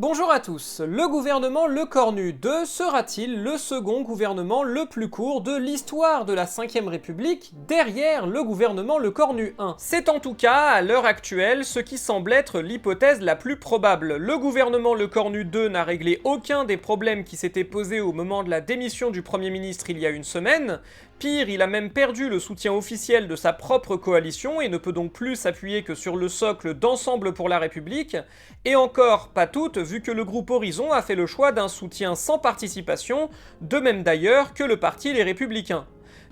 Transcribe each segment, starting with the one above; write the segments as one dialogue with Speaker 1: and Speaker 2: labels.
Speaker 1: Bonjour à tous, le gouvernement Lecornu 2 sera-t-il le second gouvernement le plus court de l'histoire de la 5ème République derrière le gouvernement Lecornu 1? C'est en tout cas, à l'heure actuelle, ce qui semble être l'hypothèse la plus probable. Le gouvernement Lecornu 2 n'a réglé aucun des problèmes qui s'étaient posés au moment de la démission du Premier ministre il y a une semaine. Pire, il a même perdu le soutien officiel de sa propre coalition et ne peut donc plus s'appuyer que sur le socle d'Ensemble pour la République, et encore pas toutes, vu que le groupe Horizon a fait le choix d'un soutien sans participation, de même d'ailleurs que le parti Les Républicains.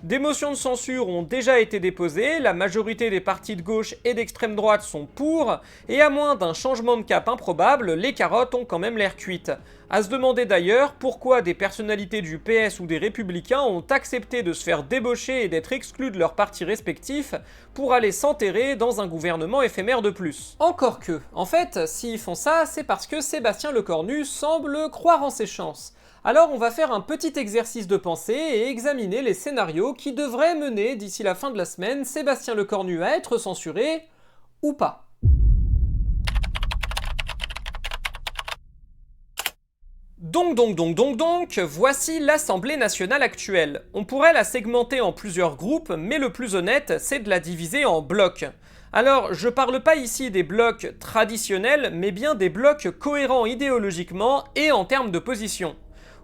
Speaker 1: Des motions de censure ont déjà été déposées, la majorité des partis de gauche et d'extrême droite sont pour, et à moins d'un changement de cap improbable, les carottes ont quand même l'air cuites. À se demander d'ailleurs pourquoi des personnalités du PS ou des Républicains ont accepté de se faire débaucher et d'être exclus de leurs partis respectifs pour aller s'enterrer dans un gouvernement éphémère de plus. Encore que, en fait, s'ils font ça, c'est parce que Sébastien Lecornu semble croire en ses chances. Alors on va faire un petit exercice de pensée et examiner les scénarios qui devraient mener d'ici la fin de la semaine Sébastien Lecornu à être censuré ou pas. Donc, voici l'Assemblée nationale actuelle. On pourrait la segmenter en plusieurs groupes, mais le plus honnête, c'est de la diviser en blocs. Alors, je parle pas ici des blocs traditionnels, mais bien des blocs cohérents idéologiquement et en termes de position.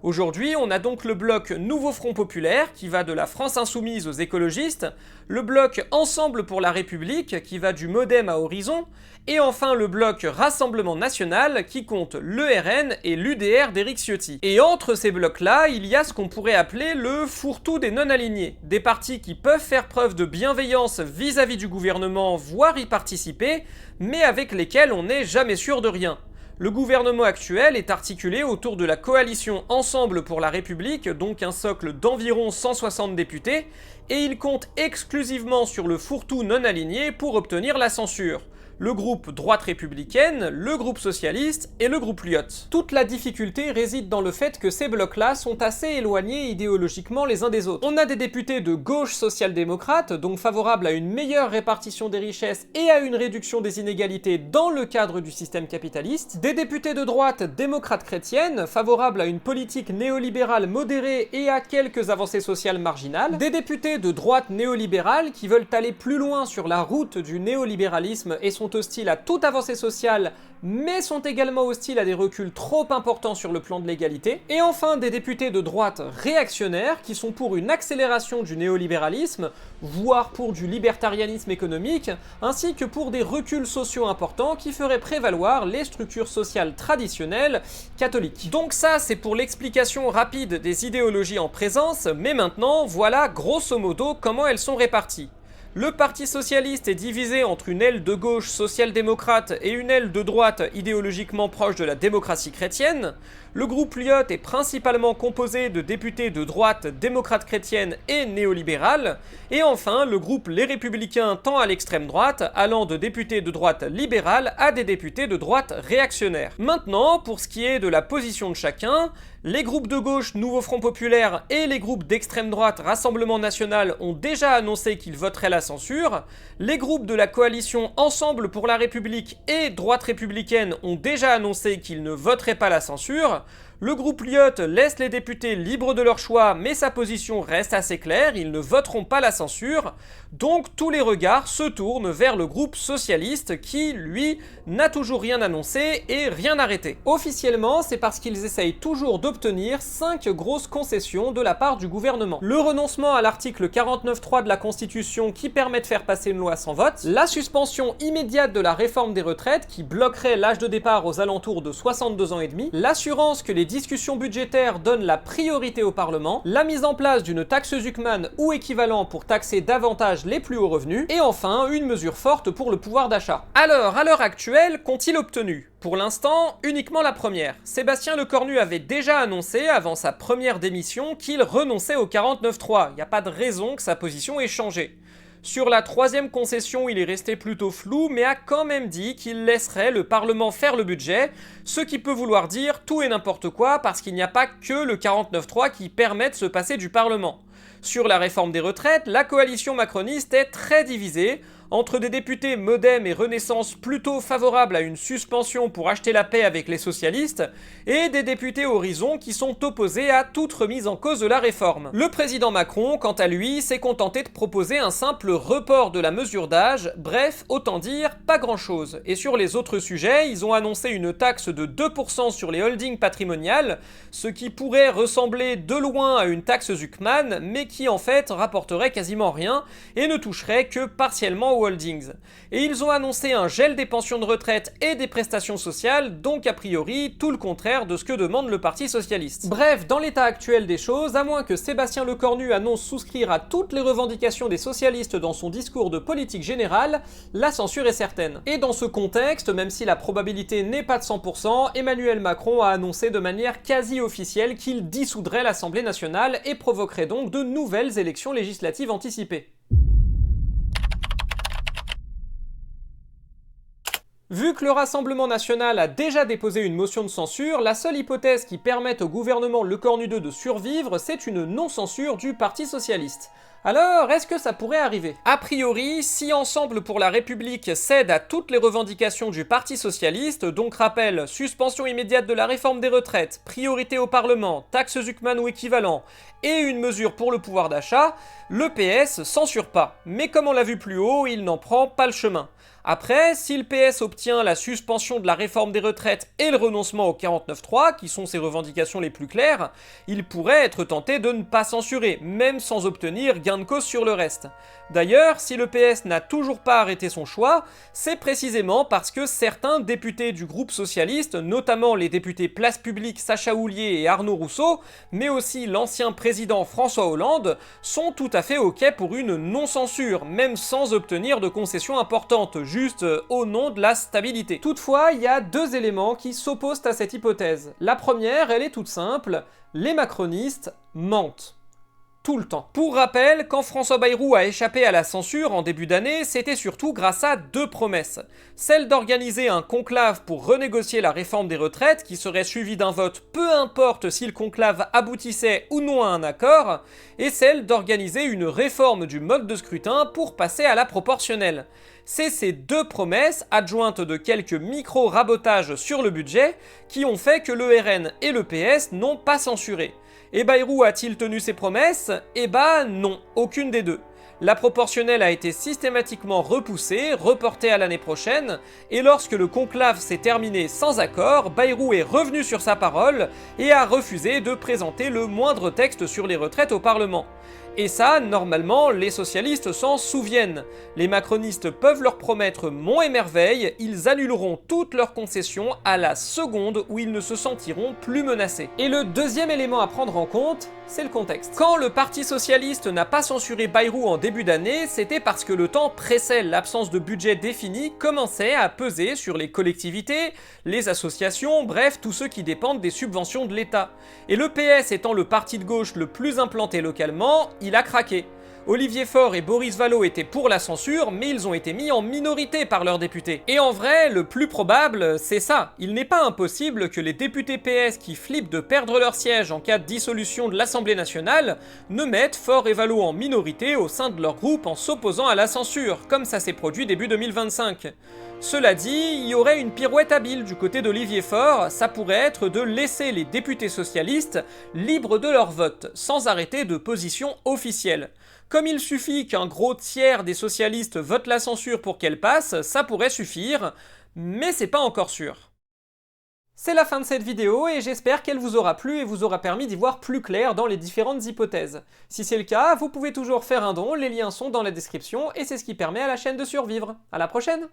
Speaker 1: Aujourd'hui, on a donc le bloc Nouveau Front Populaire, qui va de la France Insoumise aux écologistes, le bloc Ensemble pour la République, qui va du Modem à Horizon, et enfin le bloc Rassemblement National, qui compte l'ERN et l'UDR d'Éric Ciotti. Et entre ces blocs-là, il y a ce qu'on pourrait appeler le fourre-tout des non-alignés, des partis qui peuvent faire preuve de bienveillance vis-à-vis du gouvernement, voire y participer, mais avec lesquels on n'est jamais sûr de rien. Le gouvernement actuel est articulé autour de la coalition Ensemble pour la République, donc un socle d'environ 160 députés, et il compte exclusivement sur le fourre-tout non aligné pour obtenir la censure. Le groupe Droite Républicaine, le groupe Socialiste et le groupe Lyot. Toute la difficulté réside dans le fait que ces blocs-là sont assez éloignés idéologiquement les uns des autres. On a des députés de gauche social-démocrate, donc favorables à une meilleure répartition des richesses et à une réduction des inégalités dans le cadre du système capitaliste, des députés de droite démocrate-chrétienne, favorables à une politique néolibérale modérée et à quelques avancées sociales marginales, des députés de droite néolibérale qui veulent aller plus loin sur la route du néolibéralisme et sont hostiles à toute avancée sociale, mais sont également hostiles à des reculs trop importants sur le plan de l'égalité, et enfin des députés de droite réactionnaires qui sont pour une accélération du néolibéralisme, voire pour du libertarianisme économique, ainsi que pour des reculs sociaux importants qui feraient prévaloir les structures sociales traditionnelles catholiques. Donc ça, c'est pour l'explication rapide des idéologies en présence, mais maintenant, voilà grosso modo comment elles sont réparties. Le Parti Socialiste est divisé entre une aile de gauche social-démocrate et une aile de droite idéologiquement proche de la démocratie chrétienne. Le groupe Lyot est principalement composé de députés de droite démocrate chrétienne et néolibérale. Et enfin, le groupe Les Républicains tend à l'extrême droite, allant de députés de droite libérale à des députés de droite réactionnaire. Maintenant, pour ce qui est de la position de chacun, les groupes de gauche Nouveau Front Populaire et les groupes d'extrême droite Rassemblement National ont déjà annoncé qu'ils voteraient la censure, les groupes de la coalition Ensemble pour la République et Droite Républicaine ont déjà annoncé qu'ils ne voteraient pas la censure, le groupe Lyot laisse les députés libres de leur choix, mais sa position reste assez claire, ils ne voteront pas la censure, donc tous les regards se tournent vers le groupe socialiste qui, lui, n'a toujours rien annoncé et rien arrêté. Officiellement, c'est parce qu'ils essayent toujours d'obtenir 5 grosses concessions de la part du gouvernement. Le renoncement à l'article 49.3 de la Constitution qui permet de faire passer une loi sans vote, la suspension immédiate de la réforme des retraites qui bloquerait l'âge de départ aux alentours de 62 ans et demi, l'assurance que les discussions budgétaires donnent la priorité au Parlement, la mise en place d'une taxe Zuckman ou équivalent pour taxer davantage les plus hauts revenus, et enfin une mesure forte pour le pouvoir d'achat. Alors, à l'heure actuelle, qu'ont-ils obtenu ? Pour l'instant, uniquement la première. Sébastien Lecornu avait déjà annoncé, avant sa première démission, qu'il renonçait au 49.3. Il n'y a pas de raison que sa position ait changé. Sur la troisième concession, il est resté plutôt flou, mais a quand même dit qu'il laisserait le Parlement faire le budget, ce qui peut vouloir dire tout et n'importe quoi, parce qu'il n'y a pas que le 49.3 qui permet de se passer du Parlement. Sur la réforme des retraites, la coalition macroniste est très divisée, Entre des députés Modem et Renaissance plutôt favorables à une suspension pour acheter la paix avec les socialistes, et des députés Horizon qui sont opposés à toute remise en cause de la réforme. Le président Macron, quant à lui, s'est contenté de proposer un simple report de la mesure d'âge, bref, autant dire, pas grand-chose. Et sur les autres sujets, ils ont annoncé une taxe de 2% sur les holdings patrimoniales, ce qui pourrait ressembler de loin à une taxe Zuckman, mais qui en fait rapporterait quasiment rien et ne toucherait que partiellement aux holdings. Et ils ont annoncé un gel des pensions de retraite et des prestations sociales, donc a priori tout le contraire de ce que demande le Parti Socialiste. Bref, dans l'état actuel des choses, à moins que Sébastien Lecornu annonce souscrire à toutes les revendications des socialistes dans son discours de politique générale, la censure est certaine. Et dans ce contexte, même si la probabilité n'est pas de 100%, Emmanuel Macron a annoncé de manière quasi officielle qu'il dissoudrait l'Assemblée nationale et provoquerait donc de nouvelles élections législatives anticipées. Vu que le Rassemblement national a déjà déposé une motion de censure, la seule hypothèse qui permette au gouvernement Lecornu 2 de survivre, c'est une non-censure du Parti Socialiste. Alors, est-ce que ça pourrait arriver? A priori, si Ensemble pour la République cède à toutes les revendications du Parti Socialiste, donc rappel, suspension immédiate de la réforme des retraites, priorité au Parlement, taxe Zuckman ou équivalent, et une mesure pour le pouvoir d'achat, le PS censure pas. Mais comme on l'a vu plus haut, il n'en prend pas le chemin. Après, si le PS obtient la suspension de la réforme des retraites et le renoncement au 49.3, qui sont ses revendications les plus claires, il pourrait être tenté de ne pas censurer, même sans obtenir gain de cause sur le reste. D'ailleurs, si le PS n'a toujours pas arrêté son choix, c'est précisément parce que certains députés du groupe socialiste, notamment les députés Place Publique Sacha Houlié et Arnaud Rousseau, mais aussi l'ancien président François Hollande, sont tout à fait ok pour une non-censure, même sans obtenir de concessions importantes, juste au nom de la stabilité. Toutefois, il y a deux éléments qui s'opposent à cette hypothèse. La première, elle est toute simple, les macronistes mentent. Tout le temps. Pour rappel, quand François Bayrou a échappé à la censure en début d'année, c'était surtout grâce à deux promesses. Celle d'organiser un conclave pour renégocier la réforme des retraites, qui serait suivi d'un vote peu importe si le conclave aboutissait ou non à un accord, et celle d'organiser une réforme du mode de scrutin pour passer à la proportionnelle. C'est ces deux promesses, adjointes de quelques micro-rabotages sur le budget, qui ont fait que le RN et le PS n'ont pas censuré. Et Bayrou a-t-il tenu ses promesses? Eh bah non, aucune des deux. La proportionnelle a été systématiquement repoussée, reportée à l'année prochaine, et lorsque le conclave s'est terminé sans accord, Bayrou est revenu sur sa parole et a refusé de présenter le moindre texte sur les retraites au Parlement. Et ça, normalement, les socialistes s'en souviennent. Les macronistes peuvent leur promettre monts et merveilles, ils annuleront toutes leurs concessions à la seconde où ils ne se sentiront plus menacés. Et le deuxième élément à prendre en compte, c'est le contexte. Quand le Parti Socialiste n'a pas censuré Bayrou en début d'année, c'était parce que le temps pressait, l'absence de budget défini commençait à peser sur les collectivités, les associations, bref, tous ceux qui dépendent des subventions de l'État. Et le PS étant le parti de gauche le plus implanté localement, il a craqué. Olivier Faure et Boris Vallaud étaient pour la censure, mais ils ont été mis en minorité par leurs députés. Et en vrai, le plus probable, c'est ça. Il n'est pas impossible que les députés PS qui flippent de perdre leur siège en cas de dissolution de l'Assemblée nationale ne mettent Faure et Vallaud en minorité au sein de leur groupe en s'opposant à la censure, comme ça s'est produit début 2025. Cela dit, il y aurait une pirouette habile du côté d'Olivier Faure, ça pourrait être de laisser les députés socialistes libres de leur vote, sans arrêter de position officielle. Comme il suffit qu'un gros tiers des socialistes votent la censure pour qu'elle passe, ça pourrait suffire, mais c'est pas encore sûr. C'est la fin de cette vidéo et j'espère qu'elle vous aura plu et vous aura permis d'y voir plus clair dans les différentes hypothèses. Si c'est le cas, vous pouvez toujours faire un don, les liens sont dans la description et c'est ce qui permet à la chaîne de survivre. À la prochaine!